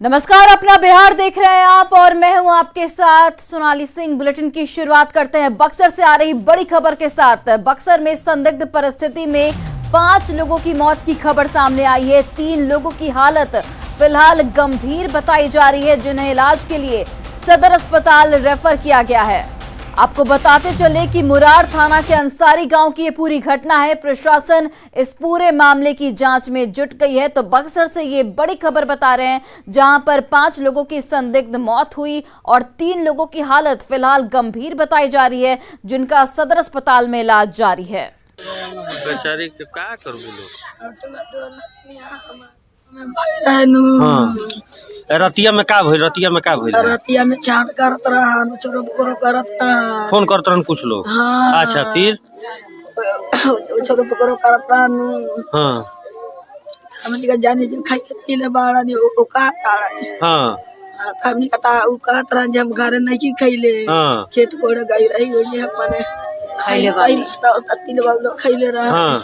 नमस्कार, अपना बिहार देख रहे हैं आप और मैं हूं आपके साथ सोनाली सिंह। बुलेटिन की शुरुआत करते हैं बक्सर से आ रही बड़ी खबर के साथ। बक्सर में संदिग्ध परिस्थिति में 5 लोगों की मौत की खबर सामने आई है। 3 लोगों की हालत फिलहाल गंभीर बताई जा रही है, जिन्हें इलाज के लिए सदर अस्पताल रेफर किया गया है। आपको बताते चले कि मुरार थाना के अंसारी गांव की ये पूरी घटना है। प्रशासन इस पूरे मामले की जांच में जुट गई है। तो बक्सर से ये बड़ी खबर बता रहे हैं, जहां पर 5 लोगों की संदिग्ध मौत हुई और 3 लोगों की हालत फिलहाल गंभीर बताई जा रही है, जिनका सदर अस्पताल में इलाज जारी है। बेचारी के का करू रतिया में का भइल? रतिया में चाट करत रहा, चोरो बकरो करत रहा, फोन करत रहन कुछ लोग। हाँ। अच्छा, फिर चोरो बकरो करत रहा नु। हाँ हमनी का जाने जो खाई पी ले बाड़ा नी ओ का ताड़ा। हाँ हमनी का ता उ का तरह जम घर नहीं की खइले। हाँ खेत कोड़ गई रही हो जे अपने खइले बाई तत्ती ले बाबलो खइले रहा। हाँ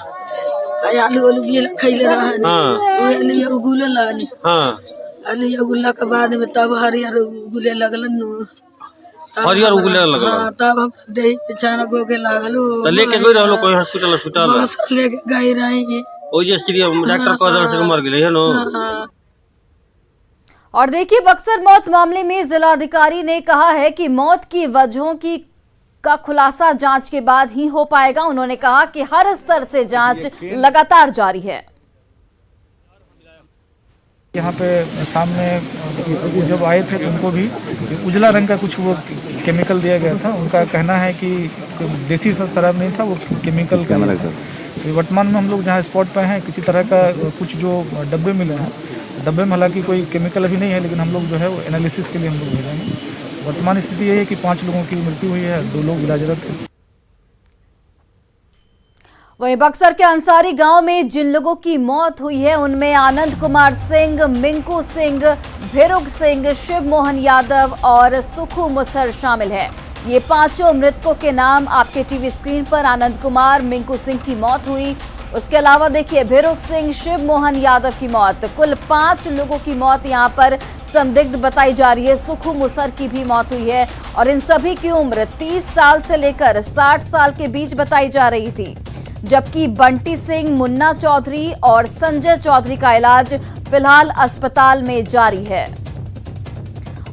आलू आलू भी खइले रहा। हाँ ओ ले गुले लानी। हाँ आलू गुल्ला के बाद में तब हरियर गुले लगलन नु। हरियर उगले लगल। हाँ, तब हम देही अचानक हो के लागलो। तो लेके गई रहलो कोई हॉस्पिटल? लेके गई रही। ओ जे श्री डॉक्टर कह देला से मर गेले है नो। और देखिए, बक्सर मौत मामले में जिलाधिकारी ने कहा है कि मौत की वजहों का खुलासा जांच के बाद ही हो पाएगा। उन्होंने कहा कि हर स्तर से जांच लगातार जारी है। यहाँ पे सामने जब आए थे तो उनको भी उजला रंग का कुछ वो केमिकल दिया गया था। उनका कहना है कि देसी शराब नहीं था, वो केमिकल का था। तो वर्तमान में हम लोग जहाँ स्पॉट पे हैं, किसी तरह का कुछ जो डब्बे मिले हैं, डब्बे में हालांकि कोई केमिकल अभी नहीं है, लेकिन हम लोग जो है वो एनालिसिस के लिए हम लोग भेजेंगे। वर्तमान स्थिति यही है कि 5 लोगों की मृत्यु हुई है, 2 लोग इलाजरत हैं। वहीं बक्सर के अंसारी गांव में जिन लोगों की मौत हुई है, उनमें आनंद कुमार सिंह, मिंकू सिंह, भिरुक सिंह, शिव मोहन यादव और सुखू मुसहर शामिल है। ये 5 मृतकों के नाम आपके टीवी स्क्रीन पर। आनंद कुमार, मिंकू सिंह की मौत हुई। उसके अलावा देखिए, भिरुक सिंह, शिव मोहन यादव की मौत। कुल 5 लोगों की मौत यहाँ पर संदिग्ध बताई जा रही है। सुखू मुसहर की भी मौत हुई है और इन सभी की उम्र 30 साल से लेकर 60 साल के बीच बताई जा रही थी। जबकि बंटी सिंह, मुन्ना चौधरी और संजय चौधरी का इलाज फिलहाल अस्पताल में जारी है।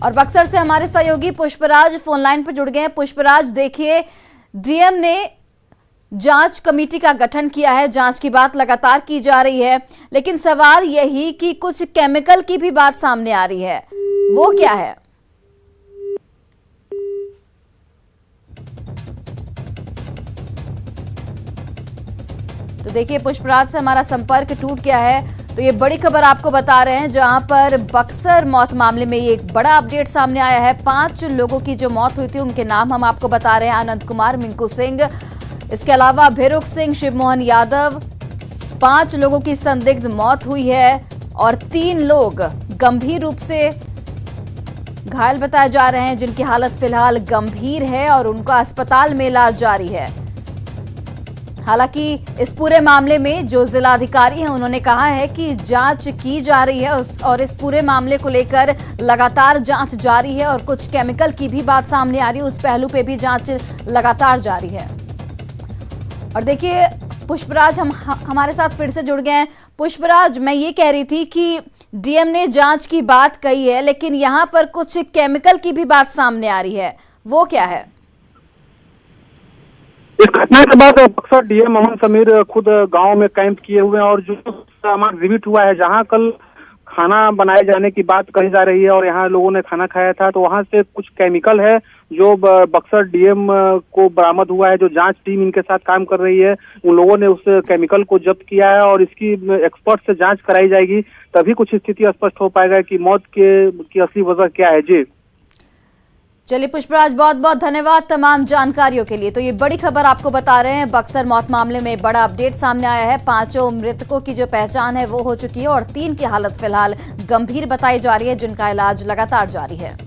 और बक्सर से हमारे सहयोगी पुष्पराज फोन लाइन पर जुड़ गए हैं। पुष्पराज, देखिए, डीएम ने जांच कमेटी का गठन किया है, जांच की बात लगातार की जा रही है, लेकिन सवाल यही कि कुछ केमिकल की भी बात सामने आ रही है, वो क्या है? तो देखिए, पुष्पराज से हमारा संपर्क टूट गया है। तो ये बड़ी खबर आपको बता रहे हैं, जहां पर बक्सर मौत मामले में ये एक बड़ा अपडेट सामने आया है। 5 लोगों की जो मौत हुई थी, उनके नाम हम आपको बता रहे हैं। आनंद कुमार, मिंकू सिंह, इसके अलावा भिरुक सिंह, शिव मोहन यादव। 5 लोगों की संदिग्ध मौत हुई है और 3 लोग गंभीर रूप से घायल बताए जा रहे हैं, जिनकी हालत फिलहाल गंभीर है और उनका अस्पताल में इलाज जारी है। हालांकि इस पूरे मामले में जो जिलाधिकारी हैं, उन्होंने कहा है कि जांच की जा रही है और इस पूरे मामले को लेकर लगातार जांच जारी है और कुछ केमिकल की भी बात सामने आ रही है, उस पहलू पे भी जांच लगातार जारी है। और देखिए, पुष्पराज हमारे साथ फिर से जुड़ गए हैं। पुष्पराज, मैं ये कह रही थी कि डीएम ने जांच की बात कही है, लेकिन यहाँ पर कुछ केमिकल की भी बात सामने आ रही है, वो क्या है? इस घटना के बाद बक्सर डीएम मोहम्मद समीर खुद गांव में कैंप किए हुए हैं और जो सामान एग्जिबिट हुआ है, जहां कल खाना बनाए जाने की बात कही जा रही है और यहाँ लोगों ने खाना खाया था, तो वहां से कुछ केमिकल है जो बक्सर डीएम को बरामद हुआ है। जो जांच टीम इनके साथ काम कर रही है, उन लोगों ने उस केमिकल को जब्त किया है और इसकी एक्सपर्ट से जांच कराई जाएगी, तभी कुछ स्थिति स्पष्ट हो पाएगा कि मौत की असली वजह क्या है। जी चलिए पुष्पराज, बहुत बहुत धन्यवाद तमाम जानकारियों के लिए। तो ये बड़ी खबर आपको बता रहे हैं, बक्सर मौत मामले में बड़ा अपडेट सामने आया है। 5 मृतकों की जो पहचान है वो हो चुकी है और 3 की हालत फिलहाल गंभीर बताई जा रही है, जिनका इलाज लगातार जारी है।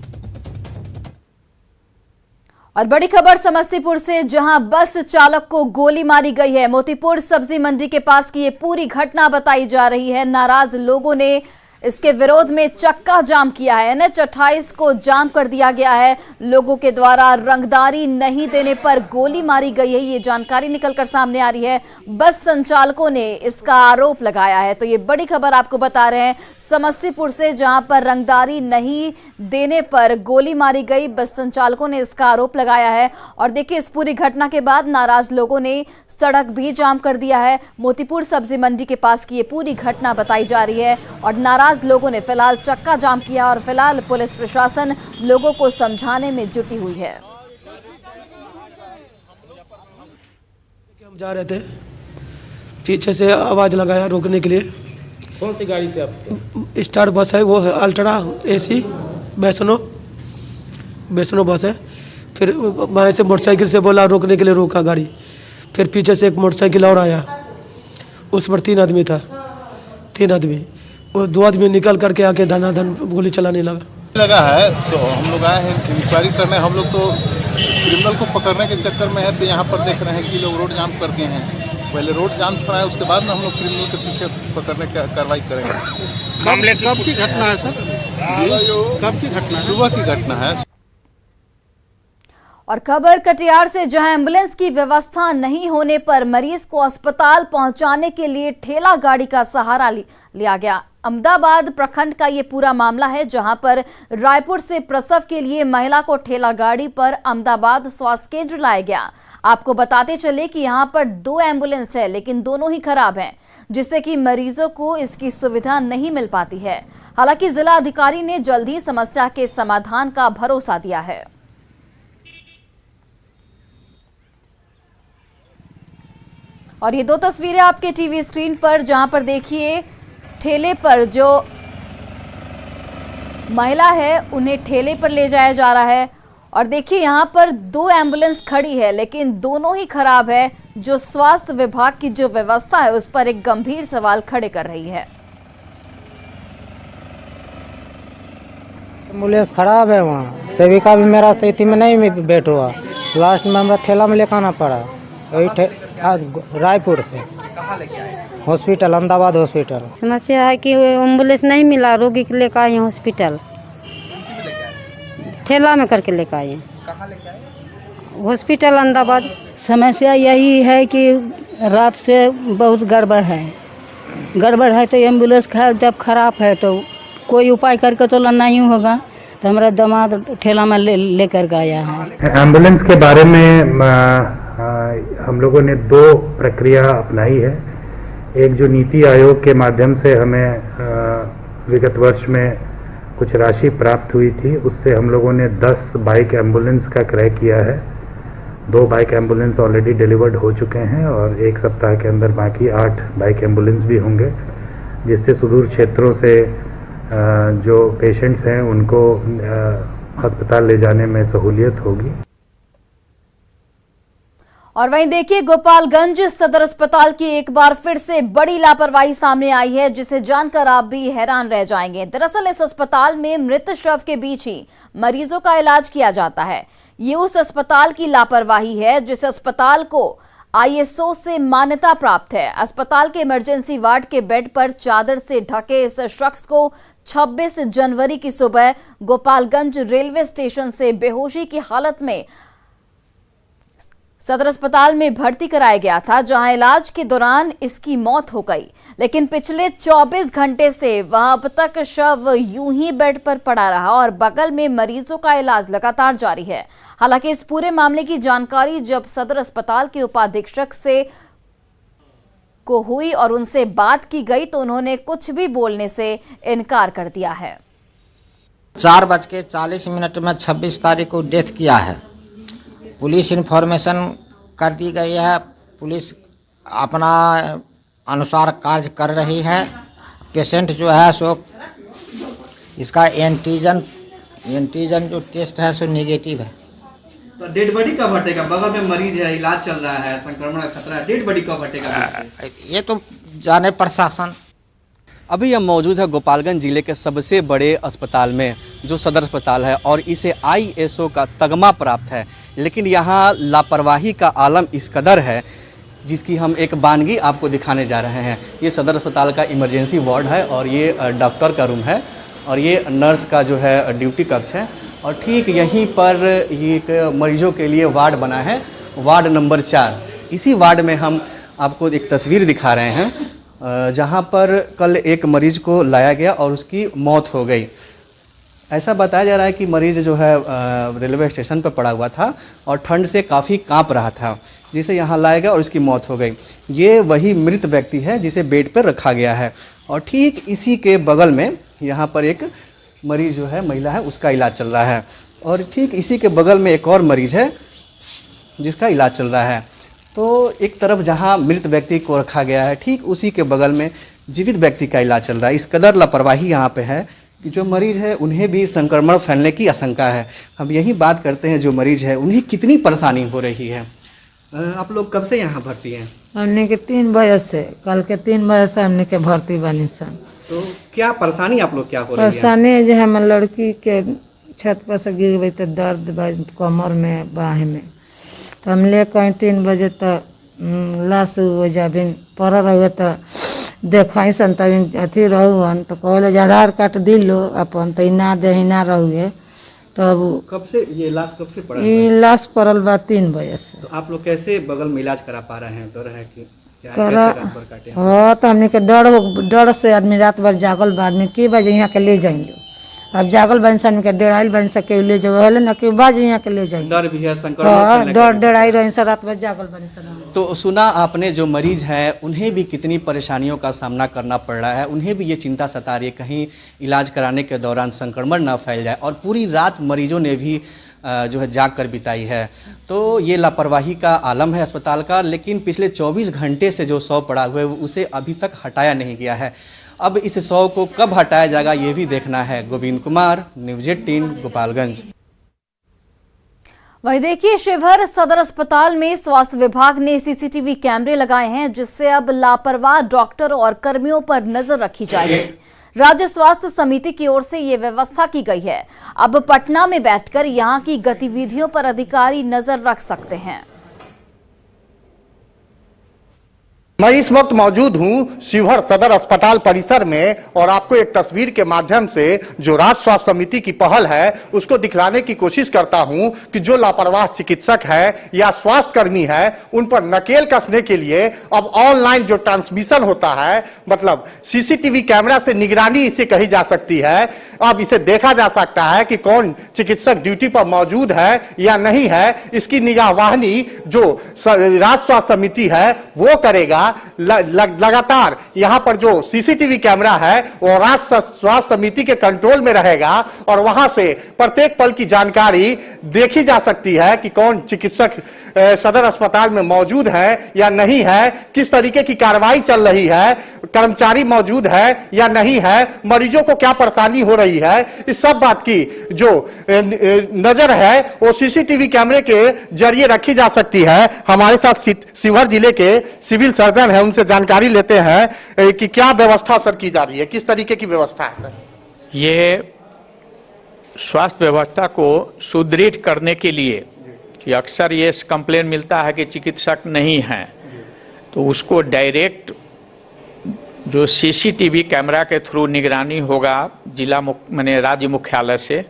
और बड़ी खबर समस्तीपुर से, जहां बस चालक को गोली मारी गई है। मोतीपुर सब्जी मंडी के पास की ये पूरी घटना बताई जा रही है। नाराज लोगों ने इसके विरोध में चक्का जाम किया है। NH 28 को जाम कर दिया गया है। लोगों के द्वारा रंगदारी नहीं देने पर गोली मारी गई है, ये जानकारी निकलकर सामने आ रही है। बस संचालकों ने इसका आरोप लगाया है। तो ये बड़ी खबर आपको बता रहे हैं समस्तीपुर से, जहां पर रंगदारी नहीं देने पर गोली मारी गई। बस संचालकों ने इसका आरोप लगाया है। और देखिए, इस पूरी घटना के बाद नाराज लोगों ने सड़क भी जाम कर दिया है। मोतीपुर सब्जी मंडी के पास की ये पूरी घटना बताई जा रही है और नाराज लोगों ने फिलहाल चक्का जाम किया और फिलहाल पुलिस प्रशासन लोगों को समझाने में जुटी हुई है। हम जा रहे थे, पीछे से आवाज लगाया रोकने के लिए। कौन सी गाड़ी से आप? स्टार बस है, वो है अल्ट्रा AC वैष्णो बस है। फिर वहाँ से मोटरसाइकिल से बोला रोकने के लिए, रोका गाड़ी। फिर पीछे से एक मोटरसाइकिल और आया, उस पर 3 आदमी था, 3 आदमी। वो 2 आदमी निकल करके आके धनाधन गोली चलाने लगा है। तो हम लोग आए हैं इंक्वायरी करने। हम लोग तो क्रिमिनल को पकड़ने के चक्कर में है, तो यहाँ पर देख रहे हैं कि लोग रोड जाम कर दिए हैं। पहले रोड जाम छोड़ा है, उसके बाद में हम लोग क्रिमिनल के पीछे पकड़ने का कार्रवाई करेंगे। मामले कब की घटना है सर? कब की घटना है? सुबह की घटना है। और खबर कटिहार से, जहां एम्बुलेंस की व्यवस्था नहीं होने पर मरीज को अस्पताल पहुंचाने के लिए ठेला गाड़ी का सहारा लिया गया। अहमदाबाद प्रखंड का ये पूरा मामला है, जहां पर रायपुर से प्रसव के लिए महिला को ठेला गाड़ी पर अहमदाबाद स्वास्थ्य केंद्र लाया गया। आपको बताते चले कि यहां पर 2 एम्बुलेंस है, लेकिन दोनों ही खराब हैं, जिससे कि मरीजों को इसकी सुविधा नहीं मिल पाती है। हालांकि जिला अधिकारी ने जल्द ही समस्या के समाधान का भरोसा दिया है। और ये 2 तस्वीरें आपके टीवी स्क्रीन पर, जहां पर देखिए ठेले पर जो महिला है उन्हें ठेले पर ले जाया जा रहा है। और देखिए यहां पर 2 एम्बुलेंस खड़ी है, लेकिन दोनों ही खराब है, जो स्वास्थ्य विभाग की जो व्यवस्था है उस पर एक गंभीर सवाल खड़े कर रही है। एम्बुलेंस खराब है, वहाँ सेविका भी मेरा स्थिति में नहीं बैठ हुआ। लास्ट में हमारा ठेला में लेकर आना पड़ा, वही रायपुर से हॉस्पिटल, अहमदाबाद हॉस्पिटल। समस्या है कि एम्बुलेंस नहीं मिला, रोगी को लेकर आए हॉस्पिटल, ठेला में करके लेकर आए हॉस्पिटल अहमदाबाद। समस्या यही है कि रात से बहुत गड़बड़ है तो एम्बुलेंस जब खराब है तो कोई उपाय करके तो लाना ही होगा। तो हमारा दामाद ठेला में लेकर गया है। एम्बुलेंस के बारे में हम लोगों ने 2 प्रक्रिया अपनाई है। एक जो नीति आयोग के माध्यम से हमें विगत वर्ष में कुछ राशि प्राप्त हुई थी, उससे हम लोगों ने 10 बाइक एम्बुलेंस का क्रय किया है। 2 बाइक एम्बुलेंस ऑलरेडी डिलीवर्ड हो चुके हैं और 1 सप्ताह के अंदर बाकी 8 बाइक एम्बुलेंस भी होंगे, जिससे सुदूर क्षेत्रों से जो पेशेंट्स हैं उनको अस्पताल ले जाने में सहूलियत होगी। और वहीं देखिए, गोपालगंज सदर अस्पताल की एक बार फिर से बड़ी लापरवाही सामने आई है, जिसे जानकर आप भी हैरान रह जाएंगे। दरअसल इस अस्पताल में मृत शव के बीच ही मरीजों का इलाज किया जाता है। ये उस अस्पताल की लापरवाही है जिस अस्पताल को ISO से मान्यता प्राप्त है। अस्पताल के इमरजेंसी वार्ड के बेड पर चादर से ढके इस शख्स को 26 जनवरी की सुबह गोपालगंज रेलवे स्टेशन से बेहोशी की हालत में सदर अस्पताल में भर्ती कराया गया था, जहां इलाज के दौरान इसकी मौत हो गई। लेकिन पिछले 24 घंटे से वह अब तक शव यूं ही बेड पर पड़ा रहा और बगल में मरीजों का इलाज लगातार जारी है। हालांकि इस पूरे मामले की जानकारी जब सदर अस्पताल के उपाधीक्षक से को हुई और उनसे बात की गई तो उन्होंने कुछ भी बोलने से इनकार कर दिया है। 4:40 में 26 तारीख को डेथ किया है। पुलिस इन्फॉर्मेशन कर दी गई है, पुलिस अपना अनुसार कार्य कर रही है। पेशेंट जो है सो इसका एंटीजन जो टेस्ट है सो नेगेटिव है। तो डेड बॉडी कब हटेगा? बगल में मरीज है, इलाज चल रहा है, संक्रमण का खतरा है, डेड बॉडी कब हटेगा? ये तो जाने प्रशासन। अभी हम मौजूद है गोपालगंज जिले के सबसे बड़े अस्पताल में, जो सदर अस्पताल है और इसे ISO का तगमा प्राप्त है। लेकिन यहाँ लापरवाही का आलम इस कदर है जिसकी हम एक बानगी आपको दिखाने जा रहे हैं। ये सदर अस्पताल का इमरजेंसी वार्ड है और ये डॉक्टर का रूम है और ये नर्स का जो है ड्यूटी कक्ष है और ठीक यहीं पर एक मरीजों के लिए वार्ड बना है, वार्ड नंबर 4। इसी वार्ड में हम आपको एक तस्वीर दिखा रहे हैं जहां पर कल एक मरीज को लाया गया और उसकी मौत हो गई। ऐसा बताया जा रहा है कि मरीज़ जो है रेलवे स्टेशन पर पड़ा हुआ था और ठंड से काफ़ी कांप रहा था, जिसे यहाँ लाया गया और इसकी मौत हो गई। ये वही मृत व्यक्ति है जिसे बेड पर रखा गया है और ठीक इसी के बगल में यहाँ पर एक मरीज़ जो है महिला है, उसका इलाज चल रहा है और ठीक इसी के बगल में एक और मरीज़ है जिसका इलाज चल रहा है। तो एक तरफ जहाँ मृत व्यक्ति को रखा गया है, ठीक उसी के बगल में जीवित व्यक्ति का इलाज चल रहा है। इस कदर लापरवाही यहाँ पे है कि जो मरीज है उन्हें भी संक्रमण फैलने की आशंका है। हम यही बात करते हैं जो मरीज है उन्हें कितनी परेशानी हो रही है। आप लोग कब से यहाँ भर्ती हैं? हमने के 3 बजे से, कल के 3 बजे से हमने के भर्ती बनी सन। तो क्या परेशानी आप लोग क्या हो रही है? परेशानी जो है हम लड़की के छत पर से गिर गई तो दर्द कमर में बाह में, तो हम ले कहीं 3 बजे तक लाश हो जाबिन पड़ रहे तो देखाई सन तब अथी रहन तो कहले आधार कार्ड दिलो अपन तो ना दे ना रहुए। तब कब से ये लाश कब से पड़ा? ये लाश पड़ल बा 3 बजे से। तो आप लोग कैसे बगल में इलाज करा पा रहे हैं? डर है कि क्या कैसे रात भर काटे? हाँ तो हमने के डर से आदमी रात भर जागल बा, आदमी की बजे यहाँ के ले जाएंगे। अब जागल बन सन के डेढ़ाई बन सके ले जाओ है ना कि बाज यहाँ के ले जाएंगे। डर भी है संक्रमण डर डेढ़ाई रही सन रात भर जागल बन सन। तो सुना आपने जो मरीज हैं उन्हें भी कितनी परेशानियों का सामना करना पड़ रहा है, उन्हें भी ये चिंता सता रही है कहीं इलाज कराने के दौरान संक्रमण ना फैल जाए और पूरी रात मरीजों ने भी जो है जाग कर बिताई है। तो ये लापरवाही का आलम है अस्पताल का, लेकिन पिछले 24 घंटे से जो शव पड़ा हुआ है उसे अभी तक हटाया नहीं गया है। अब इस शव को कब हटाया जाएगा ये भी देखना है। गोविंद कुमार, न्यूज़ 18, गोपालगंज। वहीं देखिए, शिवहर सदर अस्पताल में स्वास्थ्य विभाग ने सीसीटीवी कैमरे लगाए हैं, जिससे अब लापरवाह डॉक्टर और कर्मियों पर नजर रखी जाएगी। राज्य स्वास्थ्य समिति की ओर से ये व्यवस्था की गई है। अब पटना में बैठकर यहां की गतिविधियों पर अधिकारी नजर रख सकते हैं। मैं इस वक्त मौजूद हूं शिवहर सदर अस्पताल परिसर में और आपको एक तस्वीर के माध्यम से जो राज्य स्वास्थ्य समिति की पहल है उसको दिखलाने की कोशिश करता हूं कि जो लापरवाह चिकित्सक है या स्वास्थ्य कर्मी है उन पर नकेल कसने के लिए अब ऑनलाइन जो ट्रांसमिशन होता है, मतलब सीसीटीवी कैमरा से निगरानी इसे कही जा सकती है। अब इसे देखा जा सकता है कि कौन चिकित्सक ड्यूटी पर मौजूद है या नहीं है। इसकी निगरानी जो राज्य स्वास्थ्य समिति है वो करेगा। लगातार यहाँ पर जो सीसीटीवी कैमरा है वो राज्य स्वास्थ्य समिति के कंट्रोल में रहेगा और वहां से प्रत्येक पल की जानकारी देखी जा सकती है कि कौन चिकित्सक सदर अस्पताल में मौजूद है या नहीं है, किस तरीके की कार्रवाई चल रही है, कर्मचारी मौजूद है या नहीं है, मरीजों को क्या परेशानी हो रही है। इस सब बात की जो नजर है वो सीसीटीवी कैमरे के जरिए रखी जा सकती है। हमारे साथ शिवहर जिले के सिविल सर्जन है, उनसे जानकारी लेते हैं कि क्या व्यवस्था सर की जा रही है, किस तरीके की व्यवस्था है सर? ये स्वास्थ्य व्यवस्था को सुदृढ़ करने के लिए कि अक्सर ये कंप्लेन मिलता है कि चिकित्सक नहीं हैं, तो उसको डायरेक्ट जो सीसीटीवी कैमरा के थ्रू निगरानी होगा जिला माने राज्य मुख्यालय से,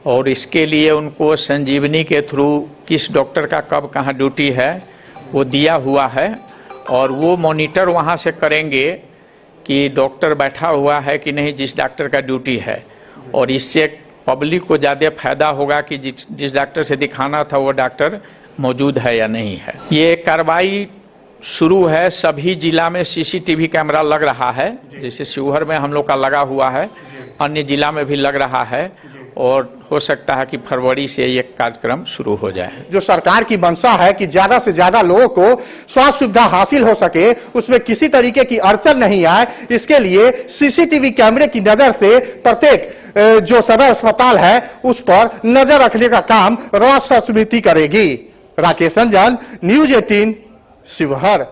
और इसके लिए उनको संजीवनी के थ्रू किस डॉक्टर का कब कहाँ ड्यूटी है वो दिया हुआ है और वो मॉनिटर वहाँ से करेंगे कि डॉक्टर बैठा हुआ है कि नहीं जिस डॉक्टर का ड्यूटी है, और इससे पब्लिक को ज़्यादा फायदा होगा कि जिस डॉक्टर से दिखाना था वो डॉक्टर मौजूद है या नहीं है। ये कार्रवाई शुरू है, सभी जिला में सीसीटीवी कैमरा लग रहा है, जैसे शिवहर में हम लोग का लगा हुआ है, अन्य जिला में भी लग रहा है और हो सकता है कि फरवरी से ये कार्यक्रम शुरू हो जाए। जो सरकार की मंशा है कि ज्यादा से ज्यादा लोगों को स्वास्थ्य सुविधा हासिल हो सके, उसमें किसी तरीके की अड़चन नहीं आए, इसके लिए सीसीटीवी कैमरे की नजर से प्रत्येक जो सदर अस्पताल है उस पर नजर रखने का काम राज्य स्वास्थ्य समिति करेगी। राकेश रंजन, न्यूज़ 18, शिवहर।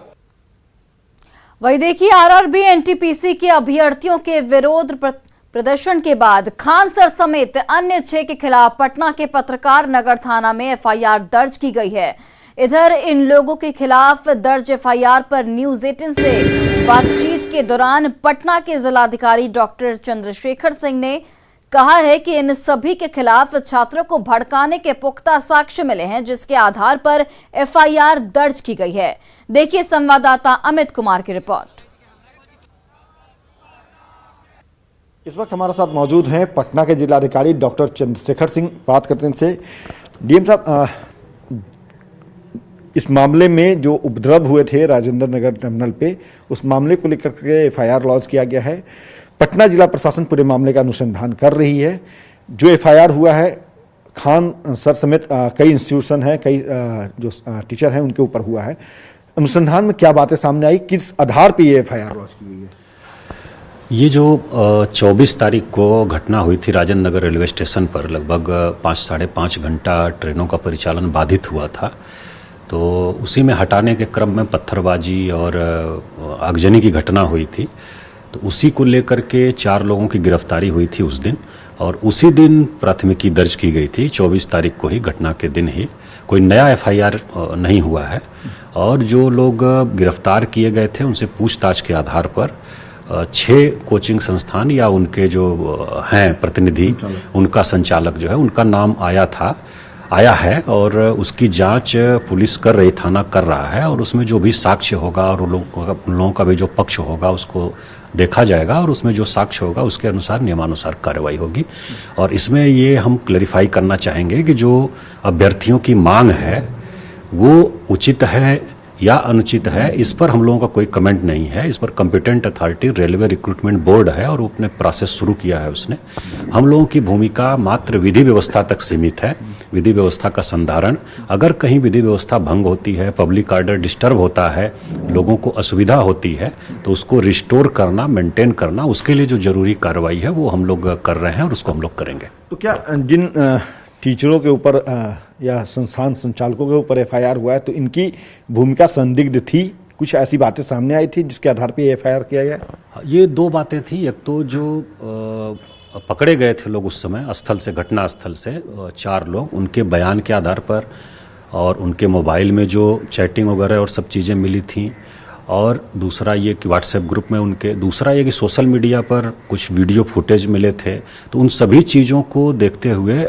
वही देखिए, आरआरबी एनटीपीसी के अभ्यर्थियों के विरोध प्रदर्शन के बाद खान सर समेत अन्य 6 के खिलाफ पटना के पत्रकार नगर थाना में एफआईआर दर्ज की गई है। इधर इन लोगों के खिलाफ दर्ज एफआईआर पर न्यूज 18 से बातचीत के दौरान पटना के जिलाधिकारी डॉक्टर चंद्रशेखर सिंह ने कहा है कि इन सभी के खिलाफ छात्रों को भड़काने के पुख्ता साक्ष्य मिले हैं, जिसके आधार पर एफआईआर दर्ज की गई है। देखिए संवाददाता अमित कुमार की रिपोर्ट। इस वक्त हमारे साथ मौजूद हैं पटना के जिलाधिकारी डॉक्टर चंद्रशेखर सिंह। बात करते हैं इनसे। डीएम साहब, इस मामले में जो उपद्रव हुए थे राजेंद्र नगर टर्मिनल पे, उस मामले को लेकर के एफआईआर लॉन्च किया गया है। पटना जिला प्रशासन पूरे मामले का अनुसंधान कर रही है। जो एफआईआर हुआ है, खान सर समेत कई इंस्टीट्यूशन है, कई जो टीचर हैं उनके ऊपर हुआ है। अनुसंधान में क्या बातें सामने आई, किस आधार पर ये एफआईआर लॉन्च की गई है? ये जो 24 तारीख को घटना हुई थी राजेंद्र नगर रेलवे स्टेशन पर, लगभग 5 - 5.5 घंटा ट्रेनों का परिचालन बाधित हुआ था। तो उसी में हटाने के क्रम में पत्थरबाजी और आगजनी की घटना हुई थी। तो उसी को लेकर के 4 लोगों की गिरफ्तारी हुई थी उस दिन, और उसी दिन प्राथमिकी दर्ज की गई थी। 24 तारीख को ही, घटना के दिन ही। कोई नया एफआईआर नहीं हुआ है। और जो लोग गिरफ्तार किए गए थे उनसे पूछताछ के आधार पर 6 कोचिंग संस्थान या उनके जो हैं प्रतिनिधि, उनका संचालक जो है, उनका नाम आया है और उसकी जांच पुलिस कर रही, थाना कर रहा है। और उसमें जो भी साक्ष्य होगा और उन लोगों का भी जो पक्ष होगा उसको देखा जाएगा, और उसमें जो साक्ष्य होगा उसके अनुसार नियमानुसार कार्रवाई होगी। और इसमें ये हम क्लैरिफाई करना चाहेंगे कि जो अभ्यर्थियों की मांग है वो उचित है या अनुचित है, इस पर हम लोगों का कोई कमेंट नहीं है। इस पर competent authority railway recruitment board है और अपने प्रोसेस शुरू किया है उसने। हम लोगों की भूमिका मात्र विधि व्यवस्था तक सीमित है, विधि व्यवस्था का संधारण। अगर कहीं विधि व्यवस्था भंग होती है, पब्लिक ऑर्डर डिस्टर्ब होता है, लोगों को असुविधा होती है, तो उसको रिस्टोर करना, मेंटेन करना, उसके लिए जो जरूरी कार्रवाई है वो हम लोग कर रहे हैं और उसको हम लोग करेंगे। तो क्या जिन टीचरों के ऊपर या संस्थान संचालकों के ऊपर एफआईआर हुआ है, तो इनकी भूमिका संदिग्ध थी? कुछ ऐसी बातें सामने आई थी जिसके आधार पर एफआईआर किया गया? ये 2 बातें थी। एक तो जो पकड़े गए थे लोग उस समय स्थल से, घटना स्थल से 4 लोग, उनके बयान के आधार पर, और उनके मोबाइल में जो चैटिंग वगैरह और सब चीज़ें मिली थी। और दूसरा ये कि व्हाट्सएप ग्रुप में उनके, दूसरा ये कि सोशल मीडिया पर कुछ वीडियो फुटेज मिले थे। तो उन सभी चीज़ों को देखते हुए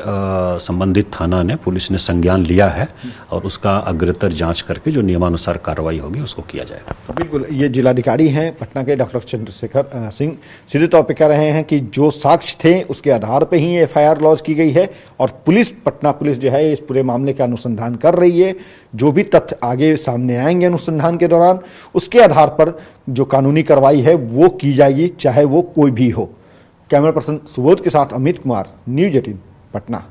संबंधित थाना ने, पुलिस ने संज्ञान लिया है और उसका अग्रतर जांच करके जो नियमानुसार कार्रवाई होगी उसको किया जाएगा। बिल्कुल, ये जिलाधिकारी हैं पटना के डॉक्टर चंद्रशेखर सिंह सीधे तौर पे कह रहे हैं कि जो साक्ष्य थे उसके आधार पे ही एफआईआर लॉन्च की गई है, और पटना पुलिस जो है इस पूरे मामले का अनुसंधान कर रही है। जो भी तथ्य आगे सामने आएंगे अनुसंधान के दौरान, उसके आधार पर जो कानूनी कार्रवाई है वो की जाएगी, चाहे वो कोई भी हो। कैमरा पर्सन सुबोध के साथ अमित कुमार, न्यूज 18 पटना।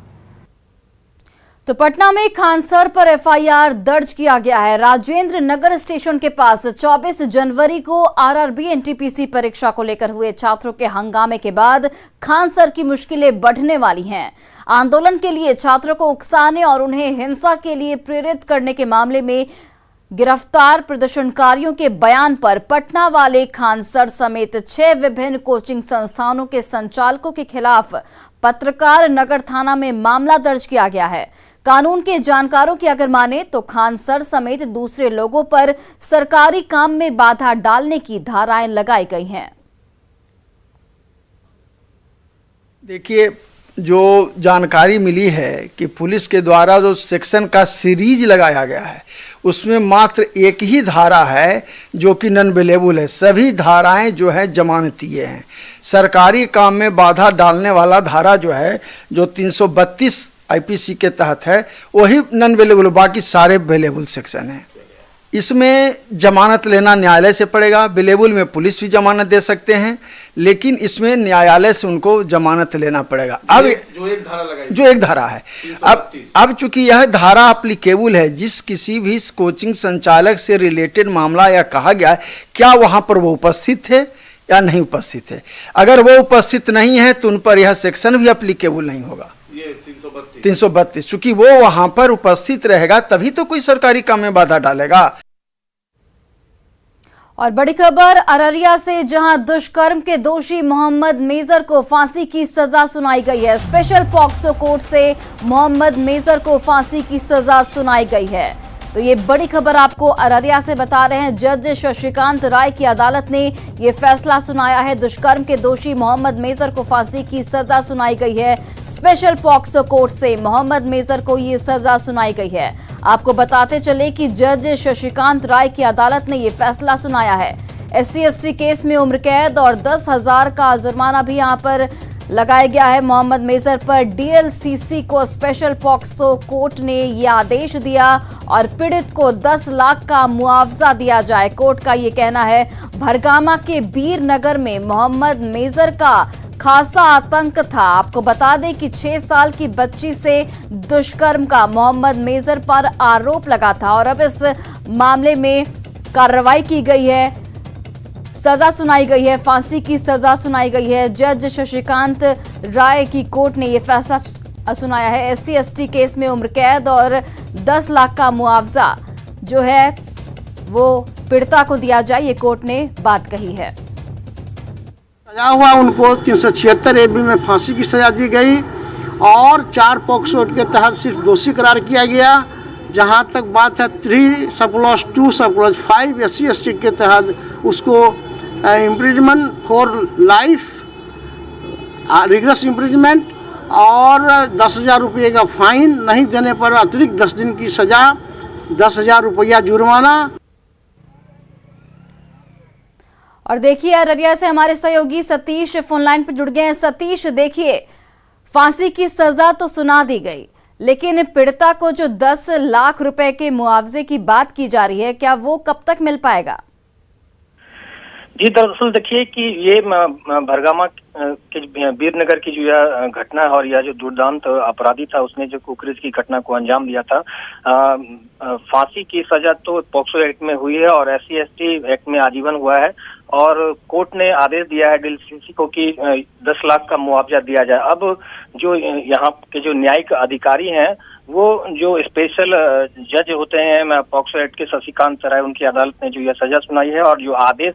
तो पटना में खानसर पर एफआईआर दर्ज किया गया है। राजेंद्र नगर स्टेशन के पास 24 जनवरी को आरआरबी एनटीपीसी परीक्षा को लेकर हुए छात्रों के हंगामे के बाद खानसर की मुश्किलें बढ़ने वाली हैं। आंदोलन के लिए छात्रों को उकसाने और उन्हें हिंसा के लिए प्रेरित करने के मामले में गिरफ्तार प्रदर्शनकारियों के बयान पर पटना वाले खानसर समेत 6 विभिन्न कोचिंग संस्थानों के संचालकों के खिलाफ पत्रकार नगर थाना में मामला दर्ज किया गया है। कानून के जानकारों की अगर माने तो खानसर समेत दूसरे लोगों पर सरकारी काम में बाधा डालने की धाराएं लगाई गई हैं। देखिए, जो जानकारी मिली है कि पुलिस के द्वारा जो सेक्शन का सीरीज लगाया गया है उसमें मात्र एक ही धारा है जो कि नॉन अवेलेबल है। सभी धाराएं जो है जमानतीय हैं। सरकारी काम में बाधा डालने वाला धारा जो है, जो 332 आईपीसी के तहत है, वही नॉन अवेलेबल, बाकी सारे अवेलेबल सेक्शन हैं। इसमें जमानत लेना न्यायालय से पड़ेगा। अवेलेबल में पुलिस भी जमानत दे सकते हैं, लेकिन इसमें न्यायालय से उनको जमानत लेना पड़ेगा। अब जो एक धारा है, अब चूंकि यह धारा एप्लीकेबल है, जिस किसी भी कोचिंग संचालक से रिलेटेड मामला या कहा गया है, क्या वहां पर वो उपस्थित थे या नहीं उपस्थित है। अगर वो उपस्थित नहीं है तो उन पर यह सेक्शन भी एप्लीकेबल नहीं होगा। 332 चूंकि वो वहां पर उपस्थित रहेगा तभी तो कोई सरकारी काम में बाधा डालेगा। और बड़ी खबर अररिया से, जहां दुष्कर्म के दोषी मोहम्मद मेजर को फांसी की सजा सुनाई गई है। स्पेशल पॉक्सो कोर्ट से मोहम्मद मेजर को फांसी की सजा सुनाई गई है। तो ये बड़ी खबर आपको अररिया से बता रहे हैं। जज शशिकांत राय की अदालत ने ये फैसला सुनाया है। दुष्कर्म के दोषी मोहम्मद मेजर को फांसी की सजा सुनाई गई है। स्पेशल पॉक्सो कोर्ट से मोहम्मद मेजर को ये सजा सुनाई गई है। आपको बताते चले कि जज शशिकांत राय की अदालत ने ये फैसला सुनाया है। SC/ST केस में उम्र कैद और 10,000 का जुर्माना भी यहाँ पर लगाया गया है मोहम्मद मेजर पर। DLCC को स्पेशल पॉक्सो कोर्ट ने यह आदेश दिया और पीड़ित को 10 लाख का मुआवजा दिया जाए। कोर्ट का ये कहना है। भरगामा के बीरनगर में मोहम्मद मेजर का खासा आतंक था। आपको बता दें कि 6 साल की बच्ची से दुष्कर्म का मोहम्मद मेजर पर आरोप लगा था और अब इस मामले में कार्रवाई की गई है, सजा सुनाई गई है, फांसी की सजा सुनाई गई है। जज शशिकांत राय की कोर्ट ने यह फैसला सुनाया है। SC/ST केस में उम्र कैद और 10 लाख का मुआवजा जो है वो पीड़िता को दिया जाए, ये कोर्ट ने बात कही है। सजा हुआ उनको 376 AB में फांसी की सजा दी गई और 4 पॉक्सो के तहत सिर्फ दोषी करार किया गया। जहां तक बात है 3+2+5 SC/ST के तहत उसको imprisonment for life, rigorous imprisonment और 10,000 रुपये का फाइन, नहीं देने पर अतिरिक्त 10 दिन की सजा, 10,000 रुपया जुर्माना। और देखिए अररिया से हमारे सहयोगी सतीश फोन लाइन पर जुड़ गए हैं। सतीश, देखिए फांसी की सजा तो सुना दी गई, लेकिन पीड़िता को जो 10 लाख रुपए के मुआवजे की बात की जा रही है, क्या वो कब तक मिल पाएगा? जी दरअसल देखिए कि ये भरगामा के बीरनगर की जो यह घटना है और यह जो दुर्दांत अपराधी था उसने जो कुकरेज की घटना को अंजाम दिया था, फांसी की सजा तो पॉक्सो एक्ट में हुई है और SC/ST एक्ट में आजीवन हुआ है और कोर्ट ने आदेश दिया है DLCC को कि 10 लाख का मुआवजा दिया जाए। अब जो यहाँ के जो न्यायिक अधिकारी हैं वो जो स्पेशल जज होते हैं पॉक्सो एक्ट के शशिकांत राय, उनकी अदालत ने जो यह सजा सुनाई है और जो आदेश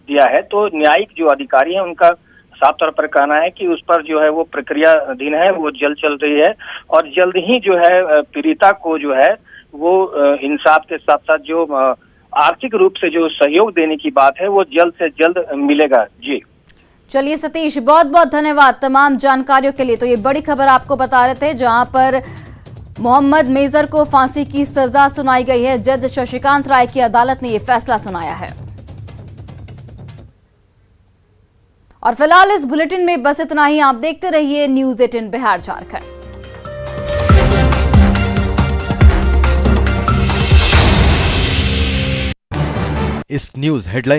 दिया है, तो न्यायिक जो अधिकारी हैं उनका साफ तौर पर कहना है कि उस पर जो है वो प्रक्रियाधीन है, वो जल्द चल रही है और जल्द ही जो है पीड़िता को जो है वो इंसाफ के साथ साथ जो आर्थिक रूप से जो सहयोग देने की बात है वो जल्द से जल्द मिलेगा। जी चलिए सतीश, बहुत बहुत धन्यवाद तमाम जानकारियों के लिए। तो ये बड़ी खबर आपको बता रहे थे जहां पर मोहम्मद मेजर को फांसी की सजा सुनाई गई है। जज शशिकांत राय की अदालत ने यह फैसला सुनाया है। और फिलहाल इस बुलेटिन में बस इतना ही। आप देखते रहिए न्यूज़ 18 बिहार झारखंड। इस न्यूज हेडलाइन